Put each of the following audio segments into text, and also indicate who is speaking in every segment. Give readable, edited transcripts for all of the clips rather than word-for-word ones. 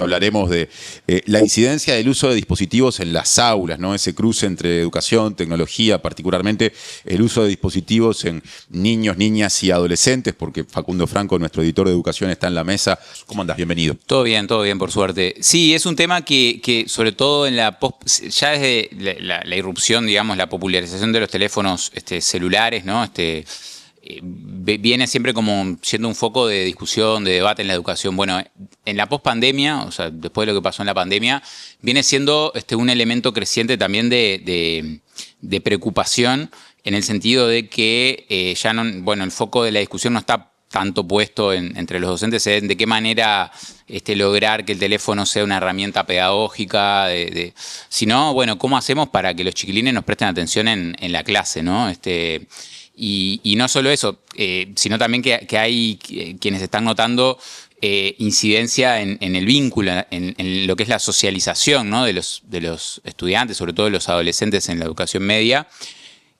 Speaker 1: hablaremos de la incidencia del uso de dispositivos en las aulas, ¿no? Ese cruce entre educación, tecnología, particularmente el uso de dispositivos en niños, niñas y adolescentes, porque Facundo Franco, nuestro editor de educación, está en la mesa. ¿Cómo andás? Bienvenido.
Speaker 2: Todo bien, por suerte. Sí, es un tema que sobre todo en ya desde la irrupción, digamos, la popularización de los teléfonos celulares, ¿no? Viene siempre como siendo un foco de discusión, de debate en la educación. Bueno, en la pospandemia, o sea, después de lo que pasó en la pandemia, viene siendo un elemento creciente también de preocupación, en el sentido de que ya no, bueno, el foco de la discusión no está tanto puesto entre los docentes en de qué manera lograr que el teléfono sea una herramienta pedagógica, sino, bueno, cómo hacemos para que los chiquilines nos presten atención en la clase, ¿no? Y no solo eso, sino también que hay quienes están notando incidencia en el vínculo, en lo que es la socialización, ¿no? de los estudiantes, sobre todo de los adolescentes en la educación media,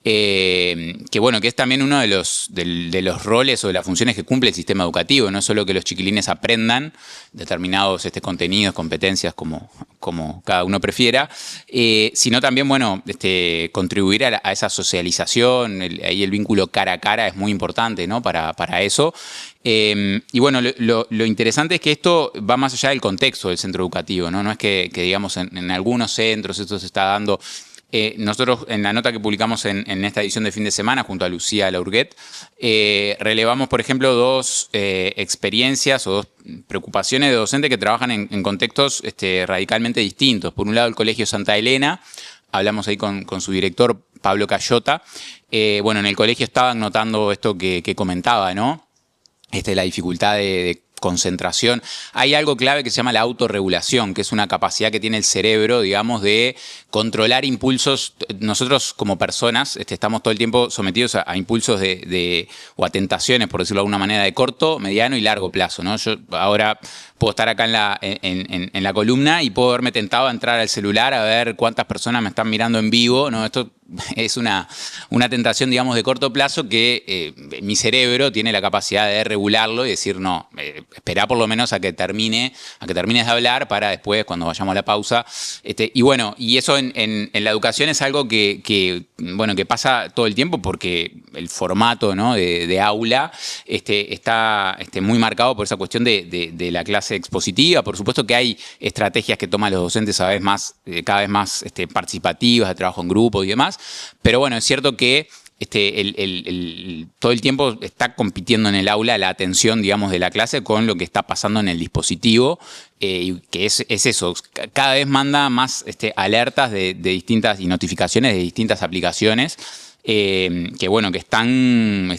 Speaker 2: que bueno, que es también uno de los roles o de las funciones que cumple el sistema educativo, no solo que los chiquilines aprendan determinados contenidos, competencias, como cada uno prefiera, sino también, bueno, contribuir a esa socialización. Ahí el vínculo cara a cara es muy importante, ¿no? para eso. Y bueno, lo interesante es que esto va más allá del contexto del centro educativo, ¿no? No es que digamos, en algunos centros esto se está dando. Nosotros, en la nota que publicamos en esta edición de fin de semana, junto a Lucía Laurguet, relevamos, por ejemplo, dos experiencias o dos preocupaciones de docentes que trabajan en contextos radicalmente distintos. Por un lado, el Colegio Santa Elena, hablamos ahí con su director, Pablo Cayota. Bueno, en el colegio estaban notando esto que comentaba, ¿no? La dificultad de concentración. Hay algo clave que se llama la autorregulación, que es una capacidad que tiene el cerebro, digamos, de controlar impulsos. Nosotros como personas estamos todo el tiempo sometidos a impulsos o a tentaciones, por decirlo de alguna manera, de corto, mediano y largo plazo, ¿no? Yo ahora puedo estar acá en la columna y puedo haberme tentado a entrar al celular a ver cuántas personas me están mirando en vivo, ¿no? Esto es una tentación, digamos, de corto plazo que mi cerebro tiene la capacidad de regularlo y decir, no, esperá por lo menos a que termines de hablar para después, cuando vayamos a la pausa. Y bueno, y eso en la educación es algo que pasa todo el tiempo, porque el formato, ¿no? de aula está muy marcado por esa cuestión de la clase expositiva. Por supuesto que hay estrategias que toman los docentes cada vez más participativas, de trabajo en grupo y demás, pero bueno, es cierto que todo el tiempo está compitiendo en el aula la atención, digamos, de la clase con lo que está pasando en el dispositivo, que es eso, cada vez manda más alertas de distintas y notificaciones de distintas aplicaciones que bueno, que están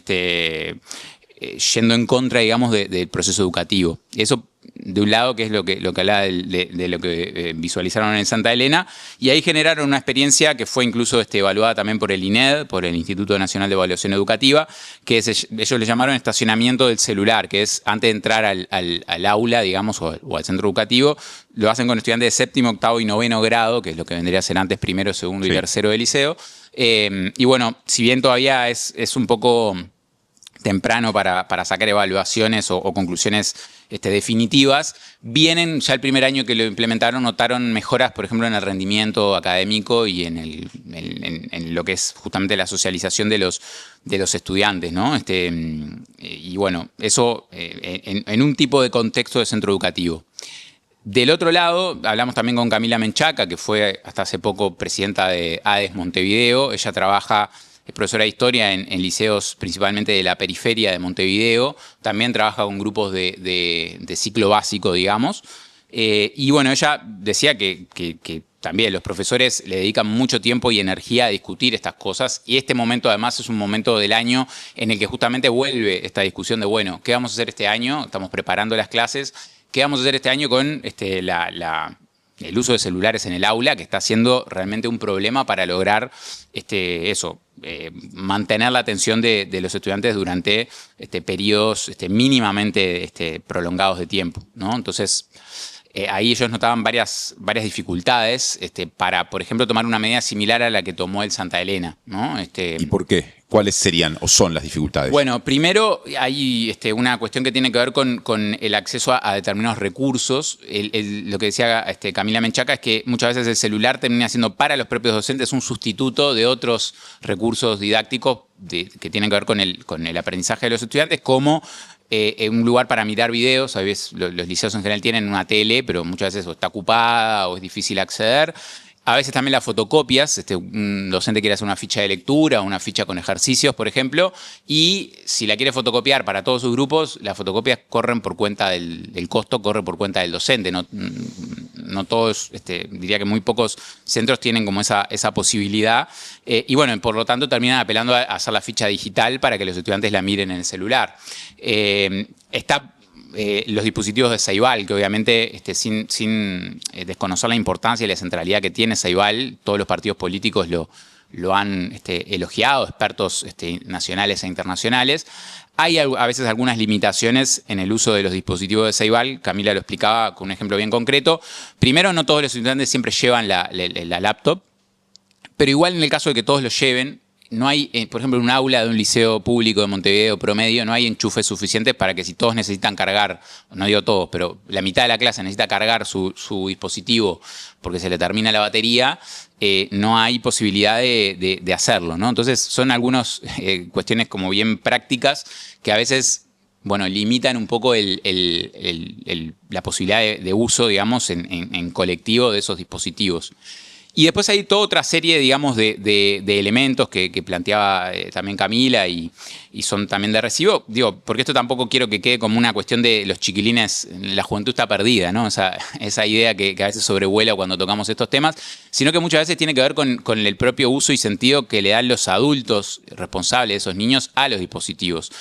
Speaker 2: yendo en contra, digamos, del proceso educativo. Eso, de un lado, que es lo que hablaba de lo que visualizaron en Santa Elena, y ahí generaron una experiencia que fue incluso evaluada también por el INED, por el Instituto Nacional de Evaluación Educativa, que ellos le llamaron estacionamiento del celular, que es antes de entrar al aula, digamos, o al centro educativo, lo hacen con estudiantes de séptimo, octavo y noveno grado, que es lo que vendría a ser antes primero, segundo y tercero de liceo. Y bueno, si bien todavía es un poco temprano para sacar evaluaciones o conclusiones definitivas, vienen ya el primer año que lo implementaron, notaron mejoras, por ejemplo, en el rendimiento académico y en lo que es justamente la socialización de los estudiantes, ¿no? Y bueno, eso en un tipo de contexto de centro educativo. Del otro lado, hablamos también con Camila Menchaca, que fue hasta hace poco presidenta de ADES Montevideo. Ella es profesora de historia en liceos principalmente de la periferia de Montevideo. También trabaja con grupos de ciclo básico, digamos. Y bueno, ella decía que también los profesores le dedican mucho tiempo y energía a discutir estas cosas. Y este momento, además, es un momento del año en el que justamente vuelve esta discusión de, bueno, ¿qué vamos a hacer este año? Estamos preparando las clases. ¿Qué vamos a hacer este año con el uso de celulares en el aula, que está siendo realmente un problema para lograr mantener la atención de los estudiantes durante periodos mínimamente prolongados de tiempo, ¿no? Entonces, ahí ellos notaban varias dificultades para, por ejemplo, tomar una medida similar a la que tomó el Santa Elena, ¿no?
Speaker 1: ¿Y por qué? ¿Cuáles serían o son las dificultades?
Speaker 2: Bueno, primero hay una cuestión que tiene que ver con el acceso a determinados recursos. Lo que decía Camila Menchaca es que muchas veces el celular termina siendo para los propios docentes un sustituto de otros recursos didácticos que tienen que ver con el aprendizaje de los estudiantes, como un lugar para mirar videos. A veces los liceos en general tienen una tele, pero muchas veces o está ocupada o es difícil acceder. A veces también las fotocopias, un docente quiere hacer una ficha de lectura, una ficha con ejercicios, por ejemplo, y si la quiere fotocopiar para todos sus grupos, las fotocopias corren por cuenta del costo, corre por cuenta del docente. No todos, diría que muy pocos centros tienen como esa posibilidad. Y bueno, por lo tanto terminan apelando a hacer la ficha digital para que los estudiantes la miren en el celular. Los dispositivos de Ceibal, que obviamente sin desconocer la importancia y la centralidad que tiene Ceibal, todos los partidos políticos lo han elogiado, expertos nacionales e internacionales. Hay a veces algunas limitaciones en el uso de los dispositivos de Ceibal. Camila lo explicaba con un ejemplo bien concreto. Primero, no todos los estudiantes siempre llevan la laptop, pero igual en el caso de que todos lo lleven, no hay, por ejemplo, en un aula de un liceo público de Montevideo promedio, no hay enchufes suficientes para que si todos necesitan cargar, no digo todos, pero la mitad de la clase necesita cargar su dispositivo porque se le termina la batería, no hay posibilidad de hacerlo, ¿no? Entonces son algunas cuestiones como bien prácticas que a veces, bueno, limitan un poco la posibilidad de uso, digamos, en colectivo de esos dispositivos. Y después hay toda otra serie, digamos, de elementos que planteaba también Camila y son también de recibo. Digo, porque esto tampoco quiero que quede como una cuestión de los chiquilines, la juventud está perdida, ¿no? Esa idea que a veces sobrevuela cuando tocamos estos temas, sino que muchas veces tiene que ver con el propio uso y sentido que le dan los adultos responsables de esos niños a los dispositivos.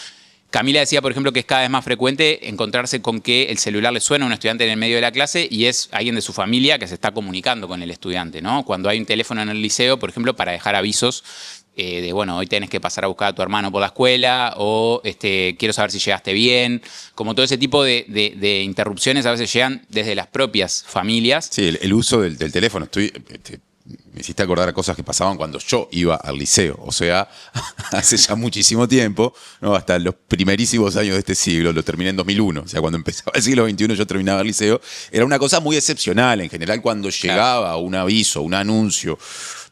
Speaker 2: Camila decía, por ejemplo, que es cada vez más frecuente encontrarse con que el celular le suena a un estudiante en el medio de la clase y es alguien de su familia que se está comunicando con el estudiante, ¿no? Cuando hay un teléfono en el liceo, por ejemplo, para dejar avisos de, bueno, hoy tenés que pasar a buscar a tu hermano por la escuela o quiero saber si llegaste bien. Como todo ese tipo de interrupciones a veces llegan desde las propias familias.
Speaker 1: Sí, el uso del teléfono. Me hiciste acordar a cosas que pasaban cuando yo iba al liceo, o sea, hace ya muchísimo tiempo, ¿no? Hasta los primerísimos años de este siglo, lo terminé en 2001, o sea, cuando empezaba el siglo XXI yo terminaba el liceo, era una cosa muy excepcional, en general cuando llegaba un aviso, un anuncio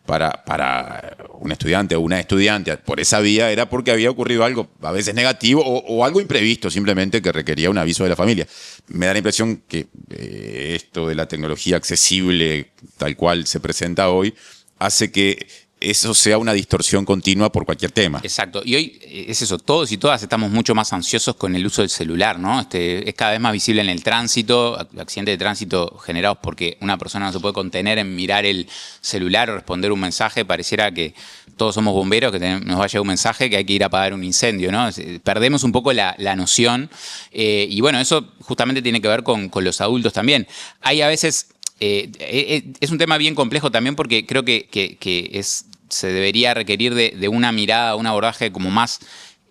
Speaker 1: para un estudiante o una estudiante por esa vía era porque había ocurrido algo a veces negativo o algo imprevisto simplemente que requería un aviso de la familia. Me da la impresión que esto de la tecnología accesible tal cual se presenta hoy hace que eso sea una distorsión continua por cualquier tema.
Speaker 2: Exacto. Y hoy es eso, todos y todas estamos mucho más ansiosos con el uso del celular, ¿no? Es cada vez más visible en el tránsito, accidentes de tránsito generados porque una persona no se puede contener en mirar el celular o responder un mensaje. Pareciera que todos somos bomberos, que nos va a llegar un mensaje que hay que ir a apagar un incendio, ¿no? Perdemos un poco la noción. Y bueno, eso justamente tiene que ver con los adultos también. Hay a veces... es un tema bien complejo también porque creo que se debería requerir de una mirada, un abordaje como más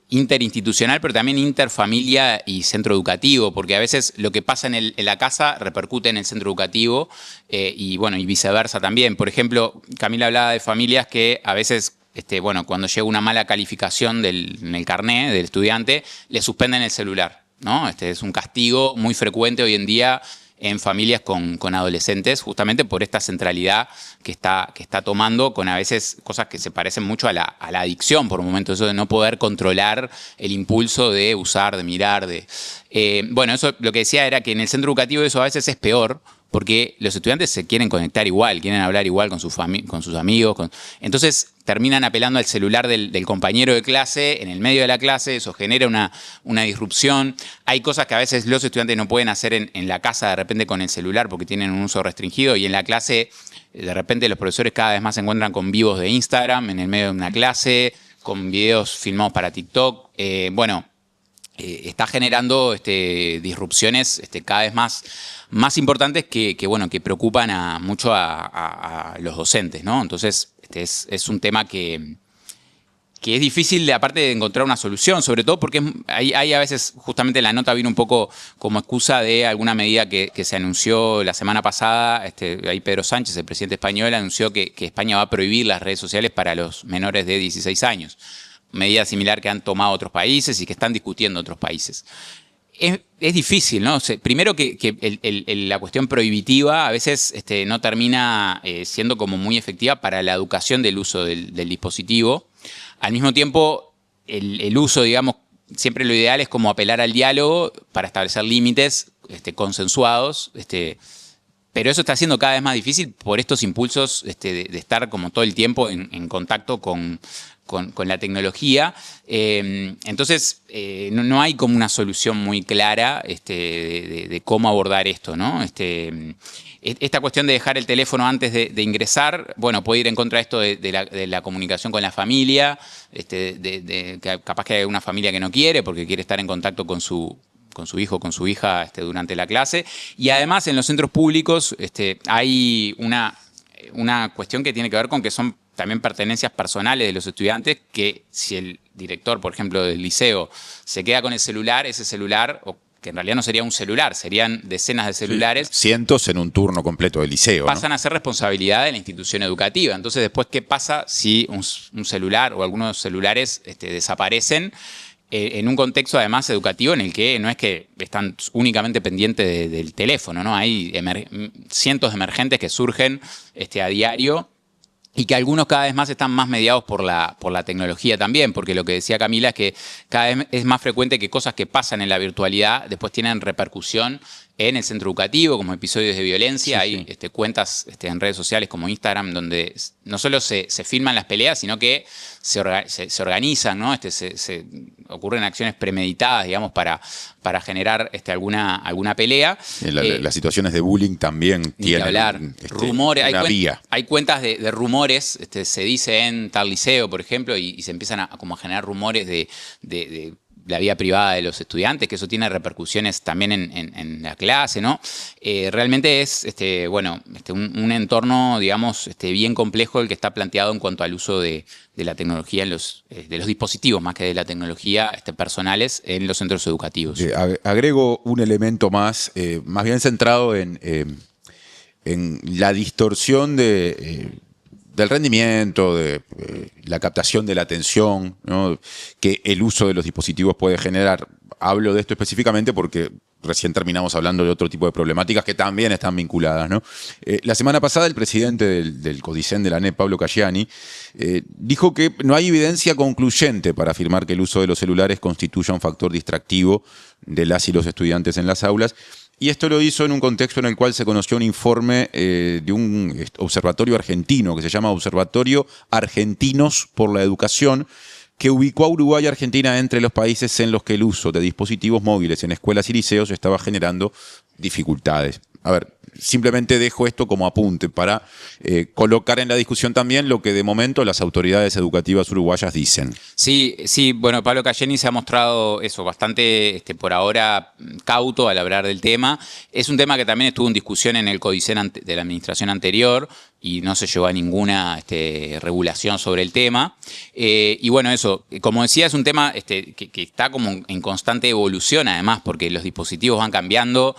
Speaker 2: interinstitucional, pero también interfamilia y centro educativo, porque a veces lo que pasa en la casa repercute en el centro educativo y bueno, y viceversa también. Por ejemplo, Camila hablaba de familias que a veces cuando llega una mala calificación en el carné del estudiante, le suspenden el celular, ¿no? Es un castigo muy frecuente hoy en día en familias con adolescentes, justamente por esta centralidad que está tomando con a veces cosas que se parecen mucho a la adicción por un momento, eso de no poder controlar el impulso de usar, de mirar. Bueno, eso lo que decía era que en el centro educativo eso a veces es peor, porque los estudiantes se quieren conectar igual, quieren hablar igual con sus amigos. Entonces terminan apelando al celular del compañero de clase en el medio de la clase, eso genera una disrupción. Hay cosas que a veces los estudiantes no pueden hacer en la casa de repente con el celular porque tienen un uso restringido y en la clase de repente los profesores cada vez más se encuentran con vivos de Instagram en el medio de una clase, con videos filmados para TikTok. Está generando disrupciones cada vez más importantes que preocupan mucho a los docentes, ¿no? Entonces, es un tema que que es difícil, aparte de encontrar una solución, sobre todo porque hay a veces, justamente la nota vino un poco como excusa de alguna medida que se anunció la semana pasada. Ahí Pedro Sánchez, el presidente español, anunció que España va a prohibir las redes sociales para los menores de 16 años. Medida similar que han tomado otros países y que están discutiendo otros países. Es difícil, ¿no? O sea, primero que la cuestión prohibitiva a veces no termina siendo como muy efectiva para la educación del uso del dispositivo. Al mismo tiempo, el uso, digamos, siempre lo ideal es como apelar al diálogo para establecer límites consensuados, pero eso está siendo cada vez más difícil por estos impulsos de estar como todo el tiempo en contacto con la tecnología. Entonces, no hay como una solución muy clara de cómo abordar esto, ¿no? Esta cuestión de dejar el teléfono antes de ingresar, bueno, puede ir en contra de esto de la comunicación con la familia, que capaz que hay una familia que no quiere porque quiere estar en contacto con su hijo o con su hija durante la clase. Y además en los centros públicos hay una cuestión que tiene que ver con que son también pertenencias personales de los estudiantes, que si el director, por ejemplo, del liceo se queda con el celular, ese celular, o que en realidad no sería un celular, serían decenas de celulares.
Speaker 1: Sí, cientos en un turno completo del liceo,
Speaker 2: pasan
Speaker 1: ¿no?
Speaker 2: a ser responsabilidad de la institución educativa. Entonces, después, ¿qué pasa si un celular o algunos celulares desaparecen? En un contexto además educativo en el que no es que están únicamente pendientes del teléfono, ¿no? Hay cientos de emergentes que surgen a diario y que algunos cada vez más están más mediados por la tecnología también, porque lo que decía Camila es que cada vez es más frecuente que cosas que pasan en la virtualidad después tienen repercusión en el centro educativo, como episodios de violencia. Sí, hay cuentas en redes sociales como Instagram donde no solo se filman las peleas, sino que se organizan, ¿no? Se ocurren acciones premeditadas, digamos, para generar alguna pelea.
Speaker 1: Las situaciones de bullying también tienen
Speaker 2: hablar. Rumores,
Speaker 1: vía.
Speaker 2: Hay cuentas de rumores, se dice en tal liceo, por ejemplo, y se empiezan a generar rumores de la vida privada de los estudiantes, que eso tiene repercusiones también en la clase, ¿no? Realmente es un entorno, digamos, bien complejo el que está planteado en cuanto al uso de la tecnología de los dispositivos, más que de la tecnología personales en los centros educativos.
Speaker 1: Agrego un elemento más bien centrado en la distorsión del rendimiento, de la captación de la atención, ¿no? Que el uso de los dispositivos puede generar. Hablo de esto específicamente porque recién terminamos hablando de otro tipo de problemáticas que también están vinculadas, ¿no? La semana pasada el presidente del CODICEN de la ANEP, Pablo Caggiani, dijo que no hay evidencia concluyente para afirmar que el uso de los celulares constituya un factor distractivo de las y los estudiantes en las aulas. Y esto lo hizo en un contexto en el cual se conoció un informe de un observatorio argentino que se llama Observatorio Argentinos por la Educación, que ubicó a Uruguay y Argentina entre los países en los que el uso de dispositivos móviles en escuelas y liceos estaba generando dificultades. A ver, simplemente dejo esto como apunte para colocar en la discusión también lo que de momento las autoridades educativas uruguayas dicen. Sí,
Speaker 2: bueno, Pablo Caggiani se ha mostrado bastante por ahora cauto al hablar del tema. Es un tema que también estuvo en discusión en el CODICEN de la administración anterior y no se llegó a ninguna regulación sobre el tema. Y bueno, eso, como decía, es un tema que está como en constante evolución además, porque los dispositivos van cambiando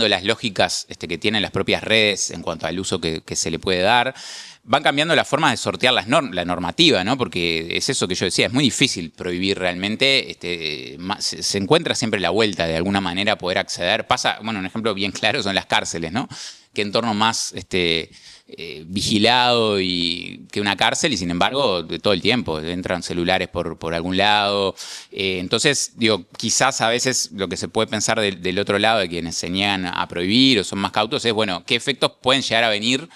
Speaker 2: las lógicas que tienen las propias redes en cuanto al uso que se le puede dar. Van cambiando las formas de sortear la normativa, ¿no? Porque es eso que yo decía, es muy difícil prohibir realmente. Se encuentra siempre la vuelta de alguna manera a poder acceder. Un ejemplo bien claro son las cárceles, ¿no? Qué entorno más vigilado que una cárcel y sin embargo de todo el tiempo entran celulares por algún lado. Entonces, digo, quizás a veces lo que se puede pensar del otro lado de quienes se niegan a prohibir o son más cautos es, bueno, ¿qué efectos pueden llegar a venir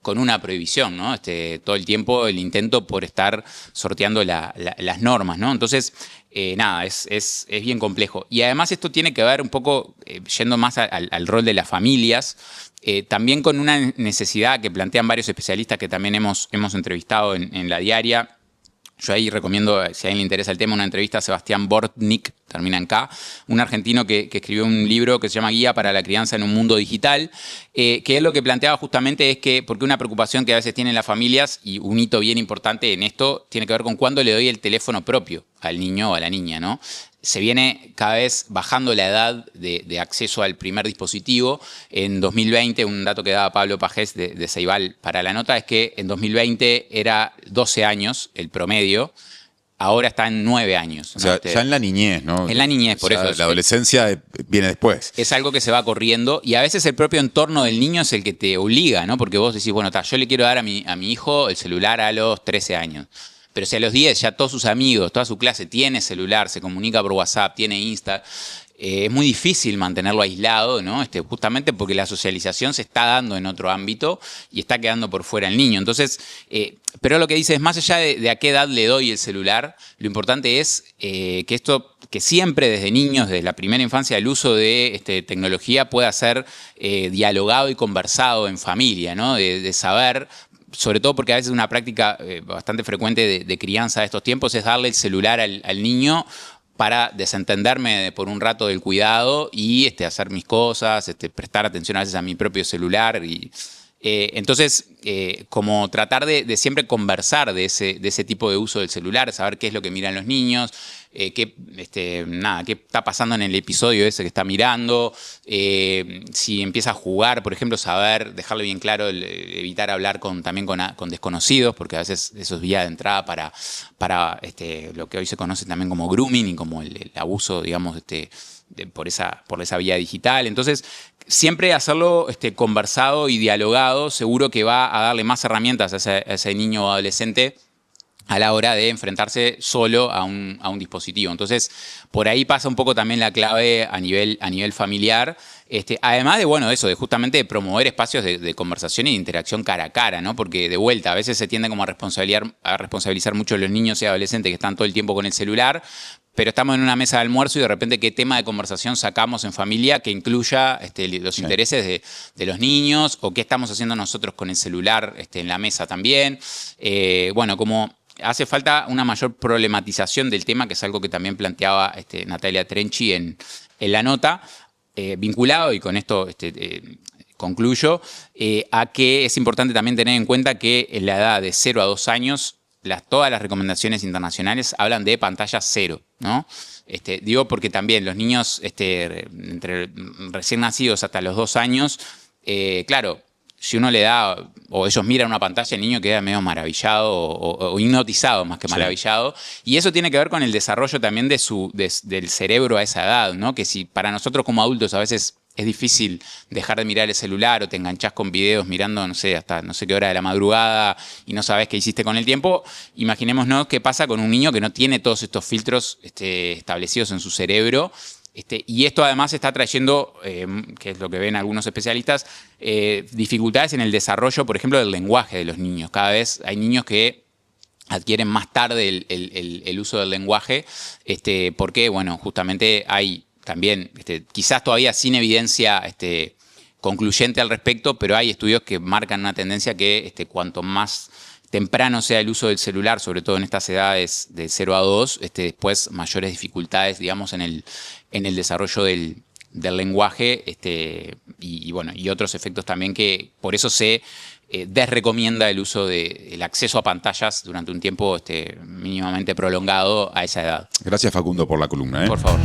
Speaker 2: con una prohibición, ¿no? Todo el tiempo el intento por estar sorteando las normas, ¿no? Entonces, es bien complejo. Y además esto tiene que ver un poco, yendo más al rol de las familias, también con una necesidad que plantean varios especialistas que también hemos entrevistado en la diaria, Yo ahí recomiendo, si a alguien le interesa el tema, una entrevista a Sebastián Bortnik, termina en K, un argentino que escribió un libro que se llama Guía para la crianza en un mundo digital, que él lo que planteaba justamente es que, porque una preocupación que a veces tienen las familias, y un hito bien importante en esto, tiene que ver con cuándo le doy el teléfono propio al niño o a la niña, ¿no? Se viene cada vez bajando la edad de acceso al primer dispositivo. En 2020, un dato que daba Pablo Pajés de Ceibal para la nota es que en 2020 era 12 años el promedio, ahora está en 9 años.
Speaker 1: O sea, ya en la niñez, ¿no?
Speaker 2: En la niñez, por eso.
Speaker 1: La adolescencia viene después.
Speaker 2: Es algo que se va corriendo y a veces el propio entorno del niño es el que te obliga, ¿no? Porque vos decís, bueno, yo le quiero dar a mi hijo el celular a los 13 años. Pero si a los 10 ya todos sus amigos, toda su clase tiene celular, se comunica por WhatsApp, tiene Insta, es muy difícil mantenerlo aislado, ¿no? Justamente porque la socialización se está dando en otro ámbito y está quedando por fuera el niño. Entonces, pero lo que dice es, más allá de a qué edad le doy el celular, lo importante es que siempre desde niños, desde la primera infancia, el uso de tecnología pueda ser dialogado y conversado en familia, ¿no? De saber. Sobre todo porque a veces una práctica bastante frecuente de crianza de estos tiempos es darle el celular al niño para desentenderme por un rato del cuidado y hacer mis cosas, prestar atención a veces a mi propio celular. Entonces, como tratar de siempre conversar de ese tipo de uso del celular, saber qué es lo que miran los niños, qué está pasando en el episodio ese que está mirando, si empieza a jugar, por ejemplo, dejarle bien claro, evitar hablar también con desconocidos, porque a veces eso es vía de entrada para lo que hoy se conoce también como grooming y como el abuso, digamos, por esa vía digital. Entonces, siempre hacerlo conversado y dialogado, seguro que va a darle más herramientas a ese niño o adolescente a la hora de enfrentarse solo a un dispositivo. Entonces, por ahí pasa un poco también la clave a nivel familiar. Además de justamente promover espacios de conversación y de interacción cara a cara, ¿no? Porque de vuelta, a veces se tiende como a responsabilizar mucho a los niños y adolescentes que están todo el tiempo con el celular, pero estamos en una mesa de almuerzo y de repente qué tema de conversación sacamos en familia que incluya los intereses de los niños, o qué estamos haciendo nosotros con el celular en la mesa también. Como hace falta una mayor problematización del tema, que es algo que también planteaba Natalia Trenchi en la nota, vinculado, y con esto concluyo, a que es importante también tener en cuenta que en la edad de 0 a 2 años, todas las recomendaciones internacionales hablan de pantalla cero, ¿no? Digo porque también los niños entre recién nacidos hasta los 2 años, claro, si uno le da, o ellos miran una pantalla, el niño queda medio maravillado o hipnotizado más que maravillado. Y eso tiene que ver con el desarrollo también del cerebro a esa edad, ¿no? Que si para nosotros como adultos a veces es difícil dejar de mirar el celular o te enganchás con videos mirando, no sé, hasta no sé qué hora de la madrugada y no sabes qué hiciste con el tiempo, imaginémonos qué pasa con un niño que no tiene todos estos filtros establecidos en su cerebro. Y esto además está trayendo, que es lo que ven algunos especialistas, dificultades en el desarrollo, por ejemplo, del lenguaje de los niños. Cada vez hay niños que adquieren más tarde el uso del lenguaje, porque, justamente hay también, quizás todavía sin evidencia concluyente al respecto, pero hay estudios que marcan una tendencia que cuanto más temprano sea el uso del celular, sobre todo en estas edades de 0 a 2, después mayores dificultades, digamos, en el desarrollo del lenguaje, y otros efectos también, que por eso se desrecomienda el uso del acceso a pantallas durante un tiempo mínimamente prolongado a esa edad.
Speaker 1: Gracias, Facundo, por la columna.
Speaker 2: Por favor.